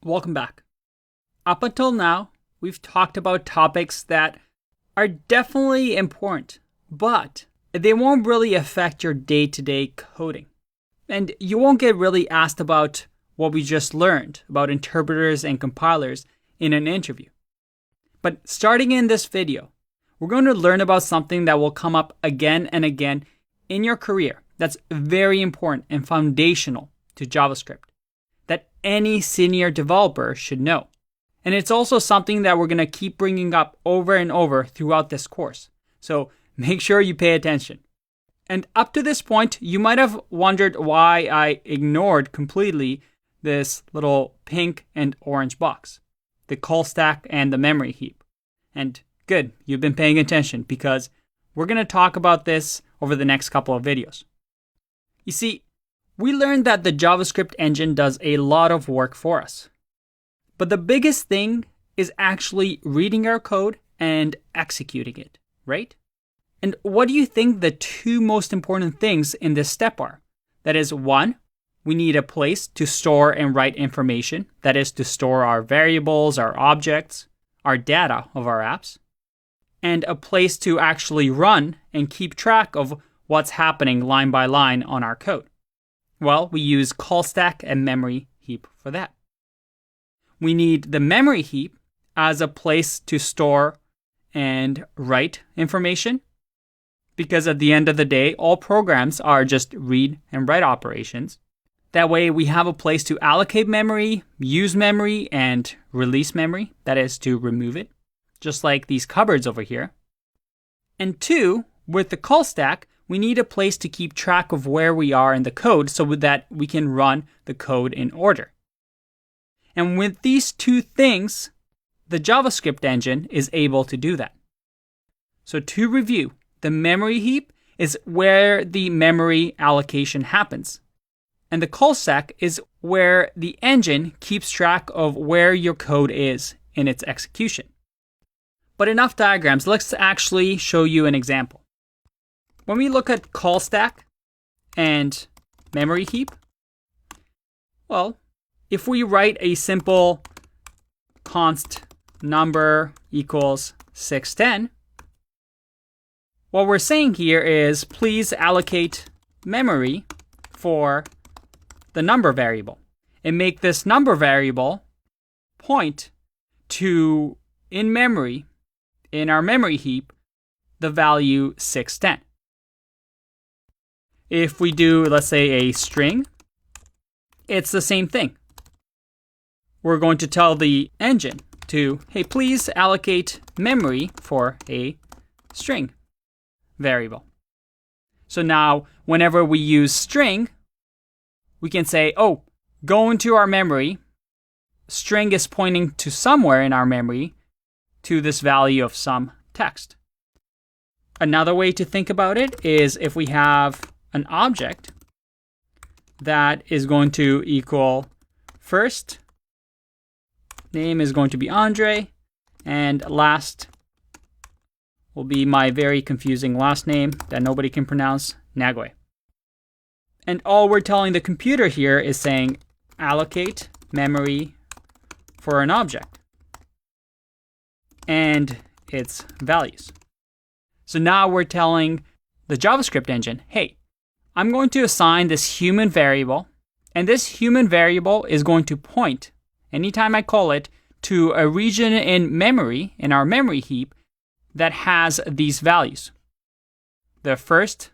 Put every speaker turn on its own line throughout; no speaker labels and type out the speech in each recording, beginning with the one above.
Welcome back. Up until now, we've talked about topics that are definitely important, but they won't really affect your day-to-day coding. And you won't get really asked about what we just learned about interpreters and compilers in an interview. But starting in this video, we're going to learn about something that will come up again and again in your career that's very important and foundational to JavaScript that any senior developer should know. And it's also something that we're going to keep bringing up over and over throughout this course. So make sure you pay attention. And up to this point, you might have wondered why I ignored completely this little pink and orange box, the call stack and the memory heap. And good, you've been paying attention because we're going to talk about this over the next couple of videos. You see, we learned that the JavaScript engine does a lot of work for us. But the biggest thing is actually reading our code and executing it, right? And what do you think the two most important things in this step are? That is, one, we need a place to store and write information. That is, to store our variables, our objects, our data of our apps. And a place to actually run and keep track of what's happening line by line on our code. Well, we use call stack and memory heap for that. We need the memory heap as a place to store and write information, because at the end of the day, all programs are just read and write operations. That way we have a place to allocate memory, use memory, and release memory, that is to remove it, just like these cupboards over here. And two, with the call stack, we need a place to keep track of where we are in the code so that we can run the code in order. And with these two things, the JavaScript engine is able to do that. So to review, the memory heap is where the memory allocation happens. And the call stack is where the engine keeps track of where your code is in its execution. But enough diagrams, let's actually show you an example. When we look at call stack and memory heap, well, if we write a simple const number equals 610, what we're saying here is please allocate memory for the number variable and make this number variable point to, in memory, in our memory heap, the value 610. If we do, let's say, a string, it's the same thing. We're going to tell the engine to, hey, please allocate memory for a string variable. So now, whenever we use string, we can say, oh, go into our memory. String is pointing to somewhere in our memory to this value of some text. Another way to think about it is if we have an object that is going to equal first name is going to be Andre, and last will be my very confusing last name that nobody can pronounce, Nagwe. And all we're telling the computer here is saying allocate memory for an object and its values. So now we're telling the JavaScript engine, hey, I'm going to assign this human variable, and this human variable is going to point, anytime I call it, to a region in memory, in our memory heap, that has these values. The first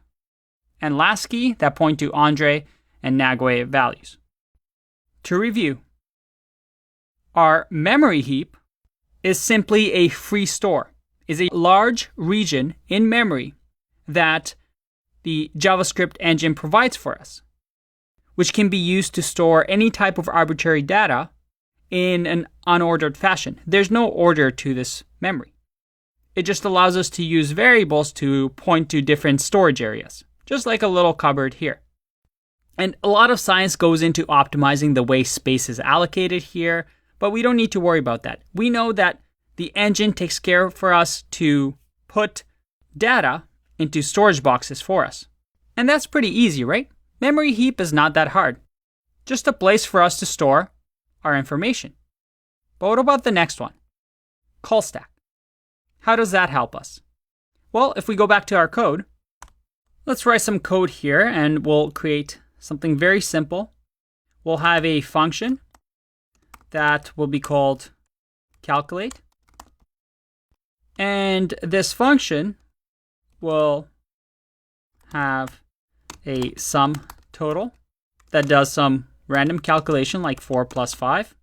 and last key that point to Andre and Nagwe values. To review, our memory heap is simply a free store, is a large region in memory that the JavaScript engine provides for us, which can be used to store any type of arbitrary data in an unordered fashion. There's no order to this memory. It just allows us to use variables to point to different storage areas, just like a little cupboard here. And a lot of science goes into optimizing the way space is allocated here, but we don't need to worry about that. We know that the engine takes care for us to put data into storage boxes for us. And that's pretty easy, right? Memory heap is not that hard. Just a place for us to store our information. But what about the next one? Call stack. How does that help us? Well, if we go back to our code, let's write some code here and we'll create something very simple. We'll have a function that will be called calculate. And this function will have a sum total that does some random calculation like 4 plus 5.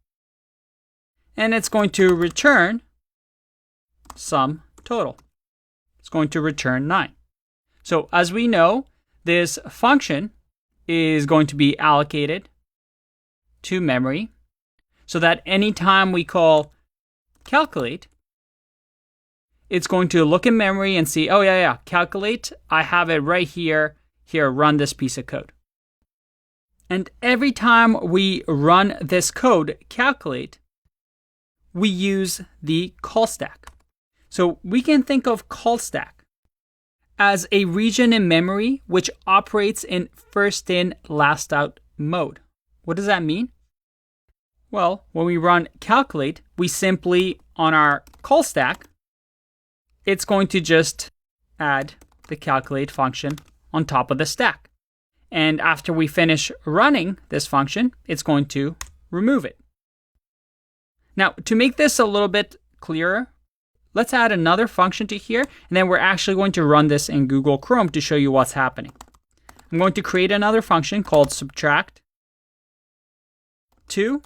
And it's going to return sum total. It's going to return 9. So as we know, this function is going to be allocated to memory so that anytime we call calculate, it's going to look in memory and see, oh yeah, calculate, I have it right here. Here, run this piece of code. And every time we run this code, calculate, we use the call stack. So we can think of call stack as a region in memory which operates in first in, last out mode. What does that mean? Well, when we run calculate, we simply, on our call stack, it's going to just add the calculate function on top of the stack. And after we finish running this function, it's going to remove it. Now, to make this a little bit clearer, let's add another function to here, and then we're actually going to run this in Google Chrome to show you what's happening. I'm going to create another function called subtract 2,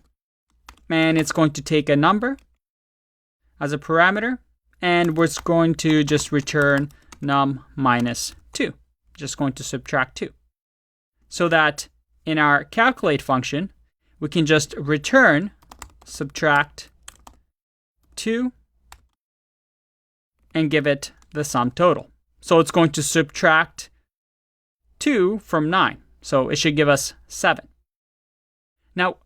and it's going to take a number as a parameter, and we're going to just return num minus 2. Just going to subtract 2. So that in our calculate function, we can just return subtract 2 and give it the sum total. So it's going to subtract 2 from 9. So it should give us 7. Now,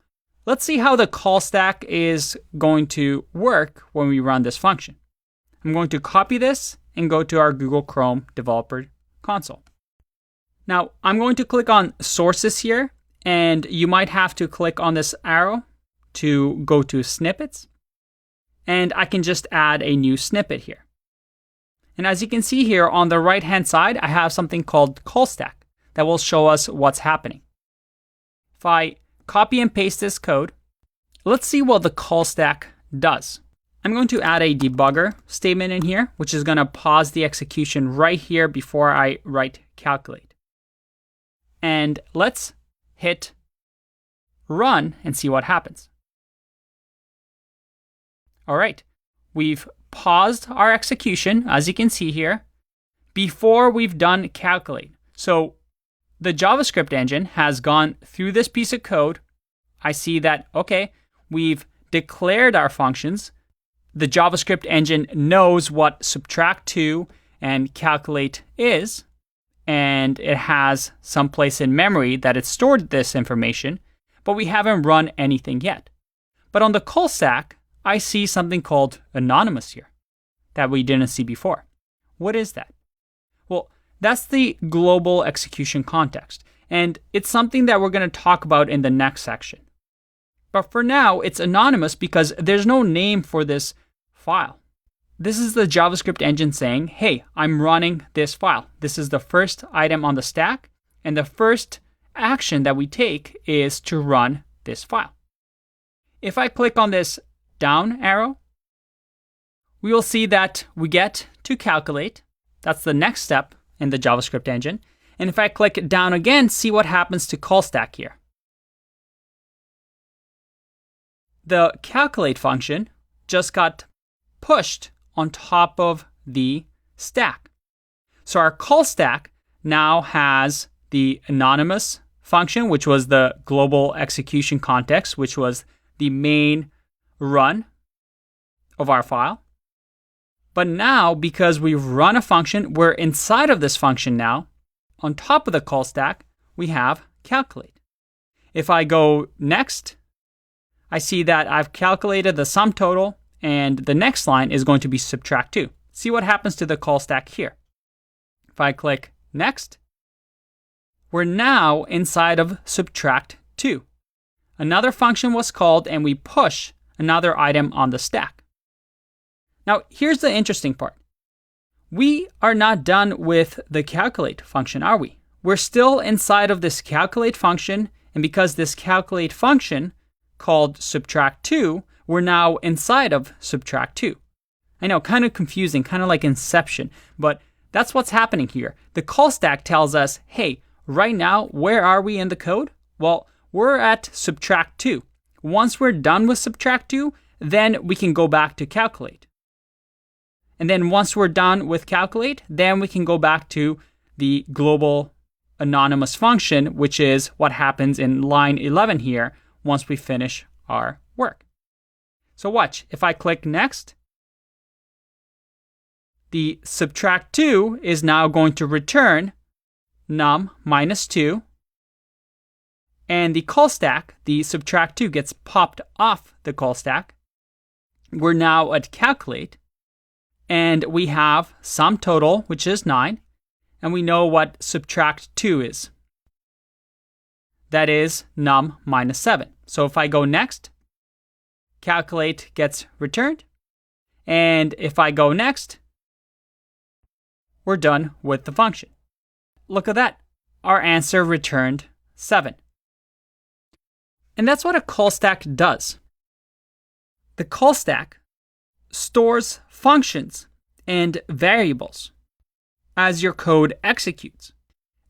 let's see how the call stack is going to work when we run this function. I'm going to copy this and go to our Google Chrome developer console. Now, I'm going to click on sources here, and you might have to click on this arrow to go to snippets. And I can just add a new snippet here. And as you can see here on the right-hand side, I have something called call stack that will show us what's happening. If I copy and paste this code, let's see what the call stack does. I'm going to add a debugger statement in here, which is going to pause the execution right here before I write calculate. And let's hit run and see what happens. All right, we've paused our execution, as you can see here, before we've done calculate. So the JavaScript engine has gone through this piece of code. I see that, okay, we've declared our functions. The JavaScript engine knows what subtract 2 and calculate is, and it has some place in memory that it stored this information, but we haven't run anything yet. But on the call stack, I see something called anonymous here that we didn't see before. What is that? Well, that's the global execution context, and it's something that we're going to talk about in the next section. But for now, it's anonymous because there's no name for this file. This is the JavaScript engine saying, hey, I'm running this file. This is the first item on the stack, and the first action that we take is to run this file. If I click on this down arrow, we will see that we get to calculate. That's the next step in the JavaScript engine. And if I click down again, see what happens to call stack here. The calculate function just got pushed on top of the stack. So our call stack now has the anonymous function, which was the global execution context, which was the main run of our file. But now, because we've run a function, we're inside of this function now. On top of the call stack, we have calculate. If I go next, I see that I've calculated the sum total, and the next line is going to be subtract 2. See what happens to the call stack here. If I click next, we're now inside of subtract 2. another function was called and we push another item on the stack. Now, here's the interesting part. We are not done with the calculate function, are we? We're still inside of this calculate function, and because this calculate function called subtract2, we're now inside of subtract2. I know, kind of confusing, kind of like Inception, but that's what's happening here. The call stack tells us, hey, right now, where are we in the code? Well, we're at subtract2. Once we're done with subtract2, then we can go back to calculate. And then once we're done with calculate, then we can go back to the global anonymous function, which is what happens in line 11 here once we finish our work. So watch, if I click next, the subtract2 is now going to return num minus 2, and the call stack, the subtract2 gets popped off the call stack. We're now at calculate, and we have sum total, which is 9, and we know what subtract2 is. That is num minus 7. So if I go next, calculate gets returned, and if I go next, we're done with the function. Look at that. Our answer returned 7. And that's what a call stack does. The call stack stores functions and variables as your code executes.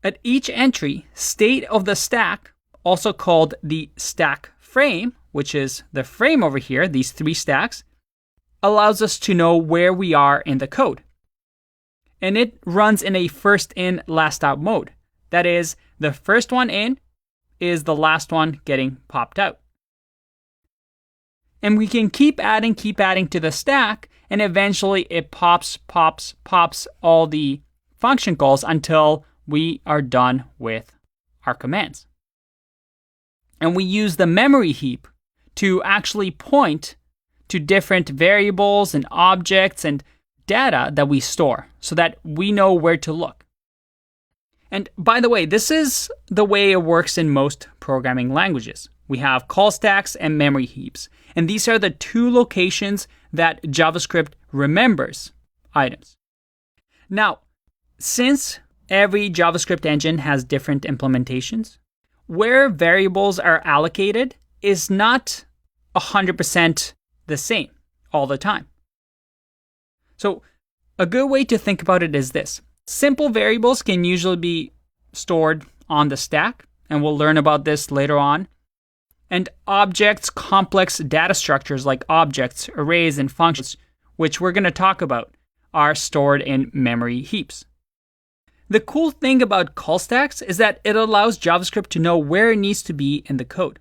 At each entry, state of the stack, also called the stack frame, which is the frame over here, these 3 stacks, allows us to know where we are in the code. And it runs in a first in, last out mode. That is, the first one in is the last one getting popped out. And we can keep adding to the stack, and eventually it pops all the function calls until we are done with our commands. And we use the memory heap to actually point to different variables and objects and data that we store so that we know where to look. And by the way, this is the way it works in most programming languages. We have call stacks and memory heaps. And these are the 2 locations that JavaScript remembers items. Now, since every JavaScript engine has different implementations, where variables are allocated is not 100% the same all the time. So a good way to think about it is this. Simple variables can usually be stored on the stack, and we'll learn about this later on. And objects, complex data structures like objects, arrays, and functions, which we're going to talk about, are stored in memory heaps. The cool thing about call stacks is that it allows JavaScript to know where it needs to be in the code.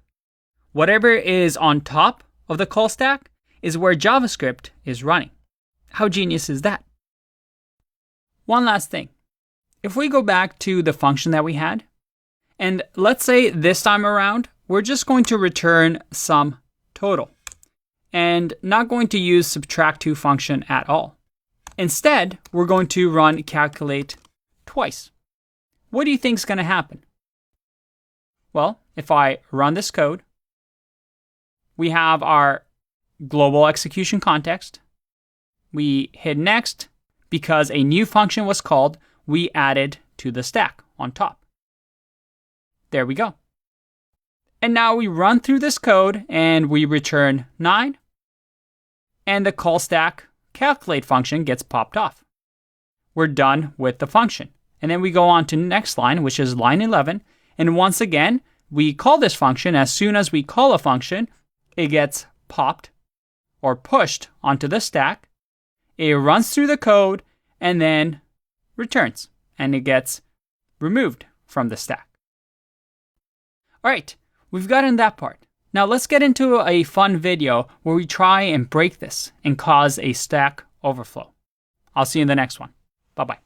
Whatever is on top of the call stack is where JavaScript is running. How genius is that? One last thing. If we go back to the function that we had, and let's say this time around, we're just going to return sum total and not going to use subtract2 function at all. Instead, we're going to run calculate twice. What do you think is going to happen? Well, if I run this code, we have our global execution context. We hit next because a new function was called. We added to the stack on top. There we go. And now we run through this code and we return 9. And the call stack calculate function gets popped off. We're done with the function. And then we go on to the next line, which is line 11. And once again, we call this function. As soon as we call a function, it gets popped or pushed onto the stack. It runs through the code and then returns. And it gets removed from the stack. All right, we've gotten that part. Now let's get into a fun video where we try and break this and cause a stack overflow. I'll see you in the next one. Bye-bye.